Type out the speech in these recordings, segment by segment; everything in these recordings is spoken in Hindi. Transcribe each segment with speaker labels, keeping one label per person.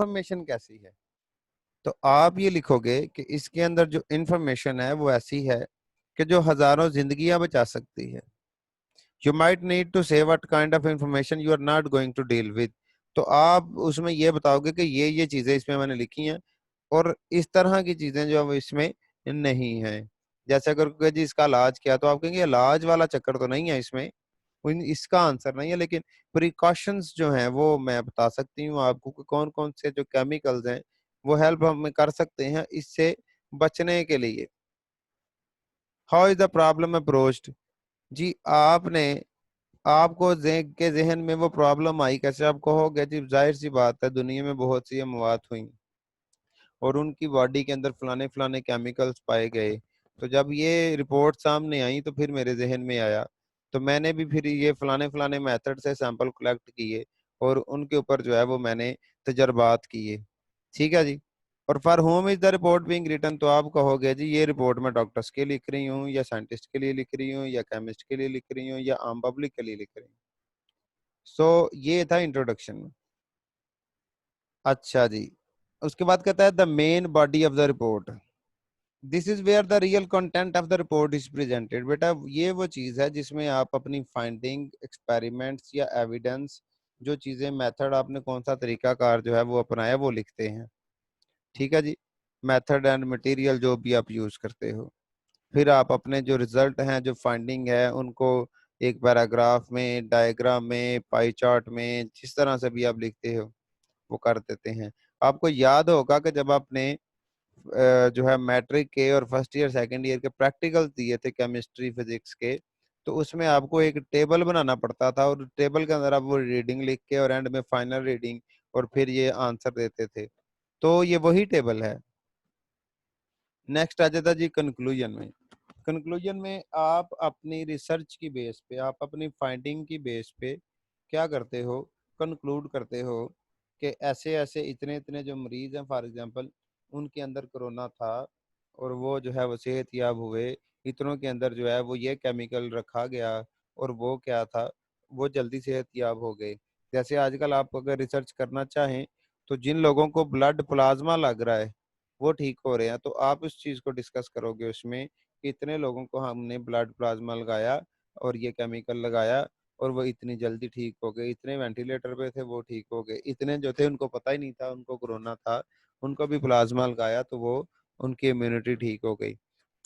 Speaker 1: इंफॉर्मेशन कैसी है, तो आप ये लिखोगे कि इसके अंदर जो इंफॉर्मेशन है वो ऐसी है कि जो हजारों जिंदगियां बचा सकती है। You might need to say what kind of information you are not going to deal with. तो आप उसमें ये बताओगे कि ये चीजें इसमें मैंने लिखी हैं और इस तरह की चीजें जो अब इसमें नहीं है। जैसे अगर कोई जी इसका इलाज क्या, तो आप कहेंगे इलाज वाला चक्कर तो नहीं है इसमें, इसका आंसर नहीं है, लेकिन प्रिकॉशंस जो हैं वो मैं बता सकती हूँ आपको कि कौन कौन से जो केमिकल्स हैं वो हेल्प हमें कर सकते हैं इससे बचने के लिए। How is the problem approached, जी आपने आपको के जहन में वो प्रॉब्लम आई कैसे, आप कहोगे जी जाहिर सी बात है दुनिया में बहुत सी अमवात हुई और उनकी बॉडी के अंदर फलाने फलाने केमिकल्स पाए गए, तो जब ये रिपोर्ट सामने आई तो फिर मेरे जहन में आया, तो मैंने भी फिर ये फलाने फलाने मेथड से सैंपल कलेक्ट किए और उनके ऊपर जो है वो मैंने तजर्बात किए। ठीक है जी। और for whom is the report being written, तो आप कहोगे जी ये रिपोर्ट मैं डॉक्टर्स के लिए लिख रही हूँ या साइंटिस्ट के लिए लिख रही हूँ या केमिस्ट के लिए लिख रही हूँ या आम पब्लिक के लिए लिख रही हूँ। सो ये था इंट्रोडक्शन। अच्छा जी, उसके बाद कहता है the main body of the report, this is where the real content of the report is presented. बेटा ये वो चीज है जिसमें आप अपनी फाइंडिंग, एक्सपेरिमेंट्स या एविडेंस, जो चीजें मेथड आपने कौन सा तरीकाकार जो है वो अपनाया वो लिखते हैं। ठीक है जी। मेथड एंड मटेरियल जो भी आप यूज करते हो, फिर आप अपने जो रिजल्ट हैं, जो फाइंडिंग है, उनको एक पैराग्राफ में, डायग्राम में, पाई चार्ट में, जिस तरह से भी आप लिखते हो वो कर देते हैं। आपको याद होगा कि जब आपने जो है मैट्रिक के और फर्स्ट ईयर सेकंड ईयर के प्रैक्टिकल दिए थे केमिस्ट्री फिजिक्स के, तो उसमें आपको एक टेबल बनाना पड़ता था और टेबल के अंदर आप वो रीडिंग लिख के और एंड में फाइनल रीडिंग और फिर ये आंसर देते थे। तो ये वही टेबल है। नेक्स्ट आ जाता जी कंक्लूजन में। कंक्लूजन में आप अपनी रिसर्च की बेस पे, आप अपनी फाइंडिंग की बेस पे क्या करते हो, कंक्लूड करते हो कि ऐसे ऐसे इतने इतने जो मरीज हैं फॉर एग्जांपल उनके अंदर कोरोना था और वो जो है वो सेहत याब हुए, इतनों के अंदर जो है वो ये केमिकल रखा गया और वो क्या था, वो जल्दी सेहत याब हो गए। जैसे आजकल आप अगर रिसर्च करना चाहें तो जिन लोगों को ब्लड प्लाज्मा लग रहा है वो ठीक हो रहे हैं, तो आप इस चीज को डिस्कस करोगे उसमें कि इतने लोगों को हमने ब्लड प्लाज्मा लगाया और ये केमिकल लगाया और वो इतनी जल्दी ठीक हो गए, इतने वेंटिलेटर पे थे वो ठीक हो गए, इतने जो थे उनको पता ही नहीं था उनको कोरोना था, उनको भी प्लाज्मा लगाया तो वो उनकी इम्यूनिटी ठीक हो गई।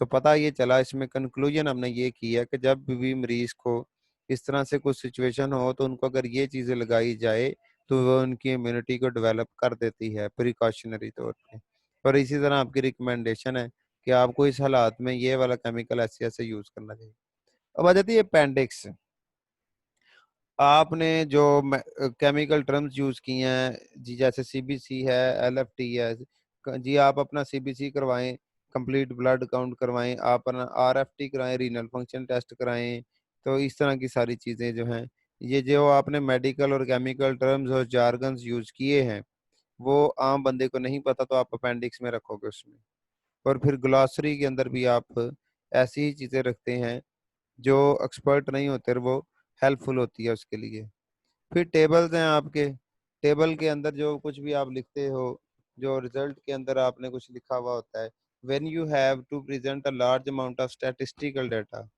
Speaker 1: तो पता ये चला, इसमें कंक्लूजन हमने ये किया कि जब भी मरीज को इस तरह से कुछ सिचुएशन हो तो उनको अगर ये चीजें लगाई जाए तो वो उनकी इम्यूनिटी को डेवलप कर देती है प्रिकॉशनरी तौर पे। और इसी तरह आपकी रिकमेंडेशन है कि आपको इस हालात में ये वाला केमिकल ऐसे ऐसे यूज करना चाहिए। अब आ जाती है अपेंडिक्स। आपने जो केमिकल टर्म्स यूज किए हैं जी, जैसे सीबीसी है, एलएफटी है, जी आप अपना सीबीसी करवाएं, कंप्लीट ब्लड काउंट करवाएं, आप अपना आरएफटी कराएं, रीनल फंक्शन टेस्ट कराएं। तो इस तरह की सारी चीजें जो हैं, ये जो आपने मेडिकल और केमिकल टर्म्स और जार्गन्स यूज किए हैं वो आम बंदे को नहीं पता, तो आप अपेंडिक्स में रखोगे उसमें। और फिर ग्लॉसरी के अंदर भी आप ऐसी ही चीजें रखते हैं जो एक्सपर्ट नहीं होते वो हेल्पफुल होती है उसके लिए। फिर टेबल्स हैं आपके, टेबल के अंदर जो कुछ भी आप लिखते हो, जो रिजल्ट के अंदर आपने कुछ लिखा हुआ होता है, when you have to present a large amount of statistical data,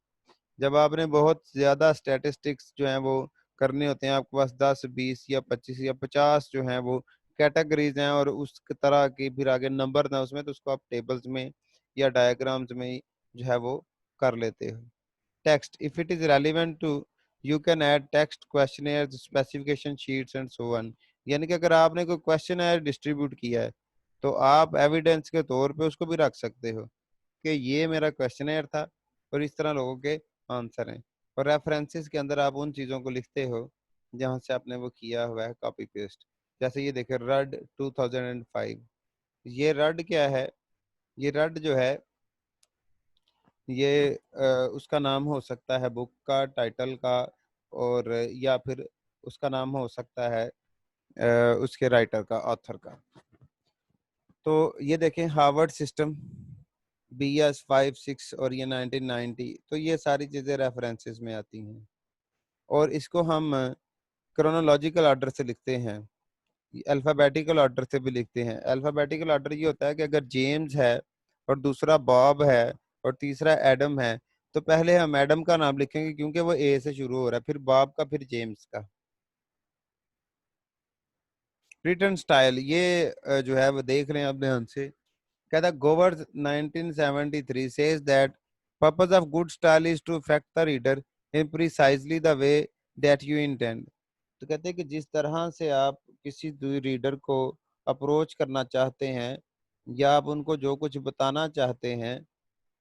Speaker 1: जब आपने बहुत ज्यादा स्टैटिस्टिक्स जो हैं वो करने होते हैं, आपके पास 10 20 या 25 या 50 जो हैं वो कैटेगरीज हैं और उस तरह की फिर आगे नंबर ना उसमें, तो उसको आप टेबल्स में या डायग्राम्स में जो है वो कर लेते हो। Text if it is relevant to, you can add text, questionnaire, specification sheets and so on. यानी कि अगर आपने कोई क्वेश्चनेयर डिस्ट्रीब्यूट किया है तो आप एविडेंस के तौर पे उसको भी रख सकते हो कि ये मेरा क्वेश्चनेयर था और इस तरह लोगों के आंसर हैं। और रेफरेंसेस के अंदर आप उन चीज़ों को लिखते हो जहाँ से आपने वो किया हुआ है कॉपी पेस्ट। जैसे ये देखें रड 2005, ये रड क्या है, ये रड जो है ये उसका नाम हो सकता है बुक का टाइटल का, और या फिर उसका नाम हो सकता है उसके राइटर का, ऑथर का। तो ये देखें हार्वर्ड सिस्टम BS 5 6 और ये 1990, तो ये सारी चीज़ें रेफरेंसेस में आती हैं और इसको हम क्रोनोलॉजिकल ऑर्डर से लिखते हैं। अल्फ़ाबेटिकल ऑर्डर से भी लिखते हैं। अल्फ़ाबेटिकल ऑर्डर ये होता है कि अगर जेम्स है और दूसरा बॉब है और तीसरा एडम है, तो पहले हम एडम का नाम लिखेंगे क्योंकि वो ए से शुरू हो रहा है, फिर बॉब का, फिर जेम्स का। रिटर्न स्टाइल ये जो है वो देख रहे हैं आप ध्यान से। कहता है गोवर्स 1973 says that purpose of good style is to affect the reader in precisely the way that you intend। तो कहते हैं कि जिस तरह से आप किसी रीडर को अप्रोच करना चाहते हैं या आप उनको जो कुछ बताना चाहते हैं,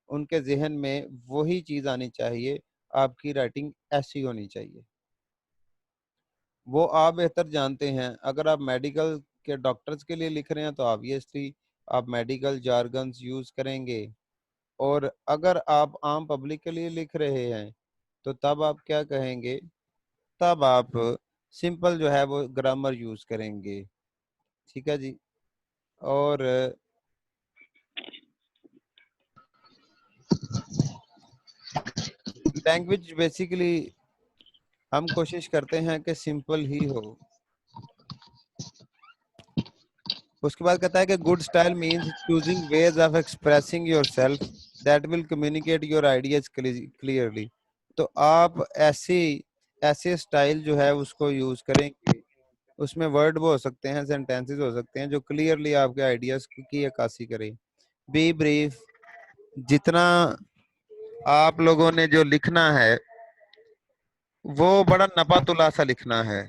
Speaker 1: उनके जहन में वही चीज आनी चाहिए। आपकी राइटिंग ऐसी होनी चाहिए। वो आप बेहतर जानते हैं। अगर आप मेडिकल के डॉक्टर्स के लिए लिख रहे हैं तो ऑब्वियसली आप मेडिकल जार्गन्स यूज करेंगे, और अगर आप आम पब्लिक के लिए लिख रहे हैं तो तब आप क्या कहेंगे? तब आप सिंपल जो है वो ग्रामर यूज करेंगे। ठीक है जी। और लैंग्वेज बेसिकली हम कोशिश करते हैं कि सिंपल ही हो। उसके बाद कहता है कि good style means choosing ways of expressing yourself that will communicate your ideas clearly. तो आप ऐसे स्टाइल जो है उसको यूज करेंगे, उसमें वर्ड वो हो सकते हैं, सेंटेंसेस हो सकते हैं जो क्लियरली आपके आइडियाज की अक्कासी करें। बी ब्रीफ, जितना आप लोगों ने जो लिखना है वो बड़ा नपा तुला सा लिखना है।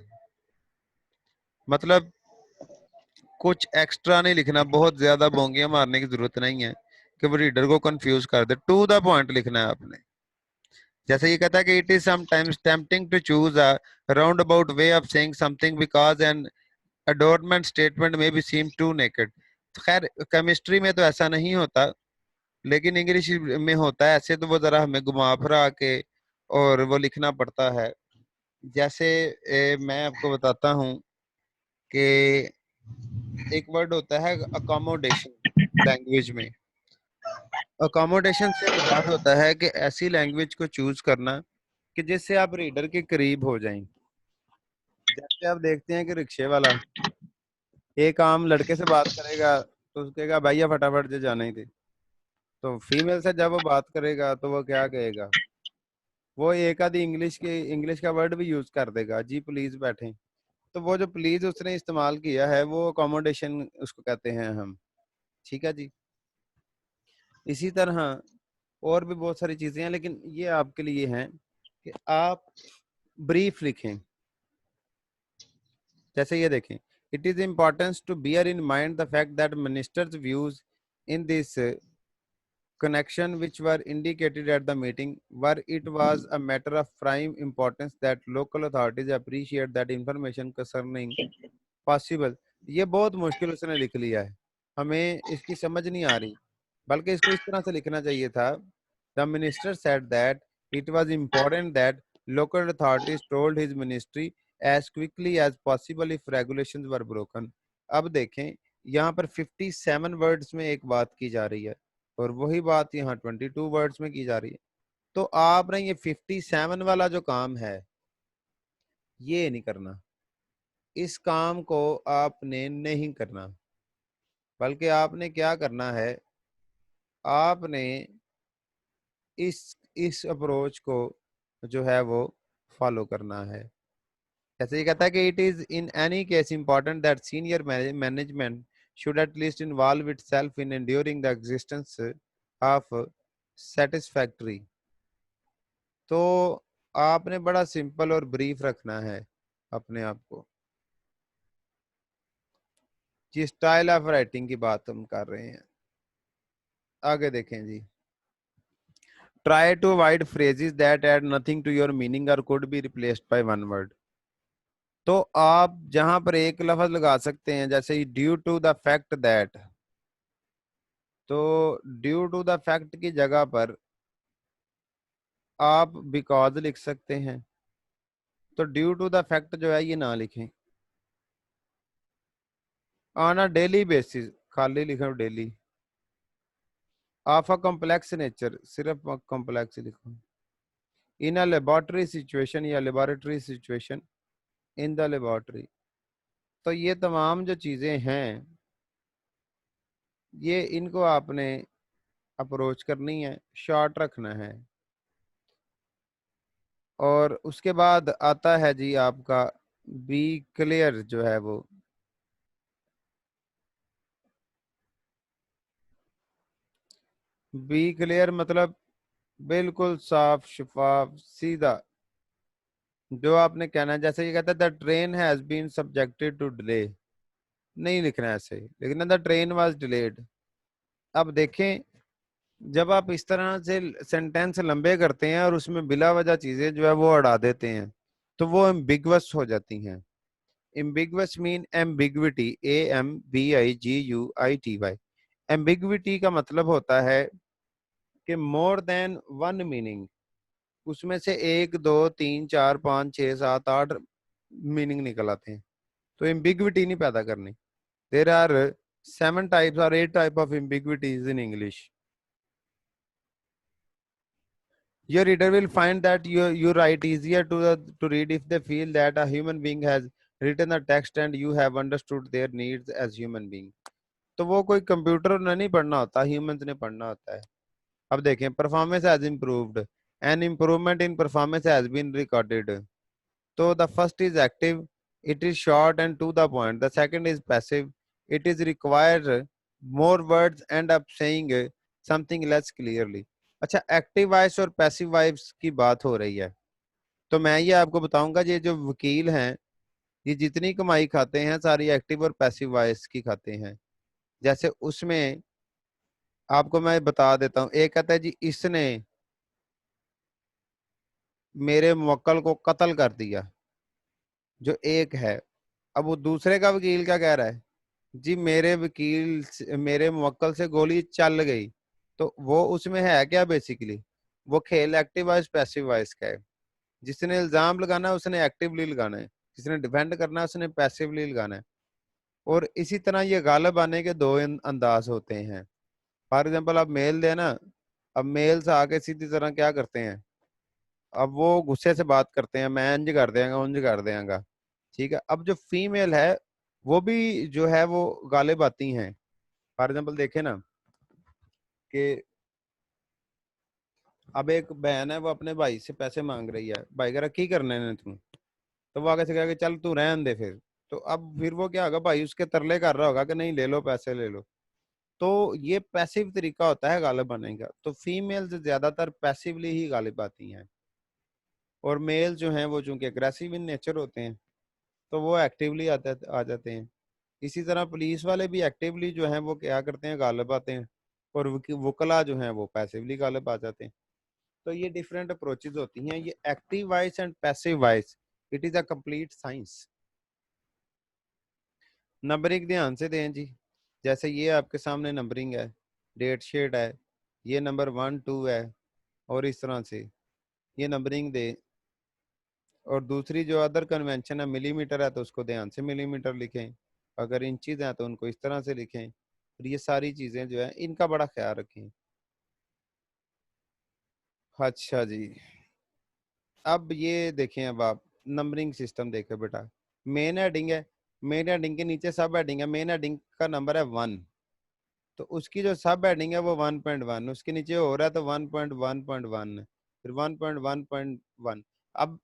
Speaker 1: मतलब कुछ एक्स्ट्रा नहीं लिखना, बहुत ज्यादा बोंगियां मारने की जरूरत नहीं है कि वो रीडर को कंफ्यूज कर दे। टू द पॉइंट लिखना है आपने। जैसे ये कहता है कि it is sometimes tempting to choose a round about way of saying something because an adornment statement may भी सीम टू नेकेड। खैर केमिस्ट्री में तो ऐसा नहीं होता, लेकिन इंग्लिश में होता है ऐसे। तो वो जरा हमें घुमा फिरा के और वो लिखना पड़ता है। जैसे मैं आपको बताता हूँ कि एक वर्ड होता है अकोमोडेशन लैंग्वेज में। अकोमोडेशन से मुराद होता है कि ऐसी लैंग्वेज को चूज करना कि जिससे आप रीडर के करीब हो जाएं। जैसे आप देखते हैं कि रिक्शे वाला एक आम लड़के से बात करेगा तो उसके कहेगा भैया फटाफट से जाना ही थे। तो फीमेल से जब वो बात करेगा तो वो क्या कहेगा? वो एक आधी इंग्लिश का वर्ड भी यूज कर देगा, जी प्लीज बैठे। तो वो जो प्लीज उसने इस्तेमाल किया है वो अकोमोडेशन उसको कहते हैं हम। ठीक है जी। इसी तरह और भी बहुत सारी चीजें हैं, लेकिन ये आपके लिए हैं कि आप ब्रीफ लिखें। जैसे ये देखें, it is importance to bear in mind the fact that ministers views in this connection which were indicated at the meeting were it was a matter of prime importance that local authorities appreciate that information concerning possible। ये बहुत मुश्किल उसने लिख लिया है, हमें इसकी समझ नहीं आ रही। बल्कि इसको इस तरह से लिखना चाहिए था, the minister said that it was important that local authorities told his ministry as quickly as possible if regulations were broken. अब देखें, यहाँ पर 57 वर्ड्स में एक बात की जा रही है और वही बात यहाँ 22 वर्ड्स में की जा रही है। तो आपने ये 57 वाला जो काम है ये नहीं करना, इस काम को आपने नहीं करना, बल्कि आपने क्या करना है, आपने इस अप्रोच को जो है वो फॉलो करना है। जैसे ये कहता है कि it is in any case important that senior management should at least involve itself in enduring the existence of satisfactory. तो आपने बड़ा सिंपल और ब्रीफ रखना है अपने आप को। जिस स्टाइल ऑफ राइटिंग की बात हम कर रहे हैं, आगे देखें जी। Try to avoid phrases that add nothing to your meaning or could be replaced by one word. तो आप जहां पर एक लफ्ज लगा सकते हैं, जैसे due to the fact that, तो ड्यू टू द फैक्ट की जगह पर आप बिकॉज लिख सकते हैं। तो ड्यू टू द फैक्ट जो है ये ना लिखें। ऑन अ डेली बेसिस, खाली लिखो daily. Of a complex nature, सिर्फ कॉम्प्लेक्स लिखो। इन अ लेबोरेटरी सिचुएशन या laboratory situation, in the laboratory. तो ये तमाम जो चीजें हैं, ये इनको आपने अप्रोच करनी है, शॉर्ट रखना है। और उसके बाद आता है जी आपका बी क्लियर जो है वो, बी क्लियर मतलब बिल्कुल साफ शफाफ सीधा जो आपने कहना है। जैसे ये कहता है the train has been subjected to delay, नहीं लिखना है ऐसे, लिखना द ट्रेन वाज डिलेड। अब देखें, जब आप इस तरह से सेंटेंस लंबे करते हैं और उसमें बिला वजह चीजें जो है वो अड़ा देते हैं, तो वो एम्बिगुअस हो जाती हैं। Ambiguous mean ambiguity, AMBIGUITY। Ambiguity का मतलब होता है कि मोर देन वन मीनिंग, उसमें से एक दो तीन चार पाँच छः सात आठ मीनिंग निकल आते हैं। तो एम्बिग्विटी नहीं पैदा करनी। There are 7 types or 8 type of ambiguities in English. Your reader will find that you write easier to read if they feel that a human being has written the text and you have understood their needs as human being. तो वो कोई कंप्यूटर ने नहीं पढ़ना होता, ह्यूमंस ने पढ़ना होता है। अब देखें, performance has improved, an improvement in performance has been recorded. तो the first is active, it is short and to the point. The second is passive, it is require more words and up saying something less clearly. अच्छा, एक्टिव वॉइस और पैसिव वॉइस की बात हो रही है, तो मैं ये आपको बताऊंगा, ये जो वकील हैं, ये जितनी कमाई खाते हैं सारी एक्टिव और पैसिव वॉइस की खाते हैं। जैसे उसमें आपको मैं बता देता हूँ, एक कहता है जी इसने मेरे मुवक्किल को कत्ल कर दिया, जो एक है। अब वो दूसरे का वकील क्या कह रहा है, जी मेरे मुवक्किल से गोली चल गई। तो वो उसमें है क्या बेसिकली, वो खेल एक्टिव वॉइस पैसिव वॉइस का है। जिसने इल्जाम लगाना है उसने एक्टिवली लगाना है, जिसने डिफेंड करना है उसने पैसिवली लगाना है। और इसी तरह ये गालिब आने के दो अंदाज होते हैं। फॉर एग्जाम्पल आप मेल देना, अब मेल से आके सीधी तरह क्या करते हैं, अब वो गुस्से से बात करते हैं, मैं इंज कर देंगा उंज कर देंगा। ठीक है, अब जो फीमेल है वो भी जो है वो गालिब आती हैं। फॉर एग्जाम्पल देखे ना कि अब एक बहन है, वो अपने भाई से पैसे मांग रही है, भाई कह रहा की करने ने तू, तो वो आगे से कहा कि चल तू रहन दे फिर। तो अब फिर वो क्या होगा, भाई उसके तरले कर रहा होगा कि नहीं ले लो पैसे ले लो। तो ये पैसिव तरीका होता है गालिब आने का। तो फीमेल ज्यादातर पैसिवली ही गालिब आती हैं, और मेल जो हैं वो चूंकि अग्रेसिव इन नेचर होते हैं तो वो एक्टिवली आ जाते हैं। इसी तरह पुलिस वाले भी एक्टिवली जो हैं वो क्या करते हैं, गालिब आते हैं। और वकला जो हैं वो पैसिवली गालिब आ जाते हैं। तो ये डिफरेंट अप्रोचेज होती हैं। ये active voice and passive voice, it is a complete science. Numbering ध्यान से दें जी। जैसे ये आपके सामने नंबरिंग है, डेट शीट है, ये नंबर 1 2 है, और इस तरह से ये नंबरिंग दे। और दूसरी जो अदर कन्वेंशन है, मिलीमीटर है तो उसको ध्यान से मिलीमीटर लिखें, अगर इंचीज हैं तो उनको इस तरह से लिखें। और ये सारी चीजें जो है इनका बड़ा ख्याल रखें। अच्छा जी, अब ये देखें, अब आप नंबरिंग सिस्टम देखें बेटा। मेन हेडिंग है, मेन हेडिंग के नीचे सब हेडिंग है। मेन हेडिंग का नंबर है 1, तो उसकी जो सब हेडिंग है वो 1.1, उसके नीचे हो रहा है तो 1.1.1, फिर 1.1.1। अब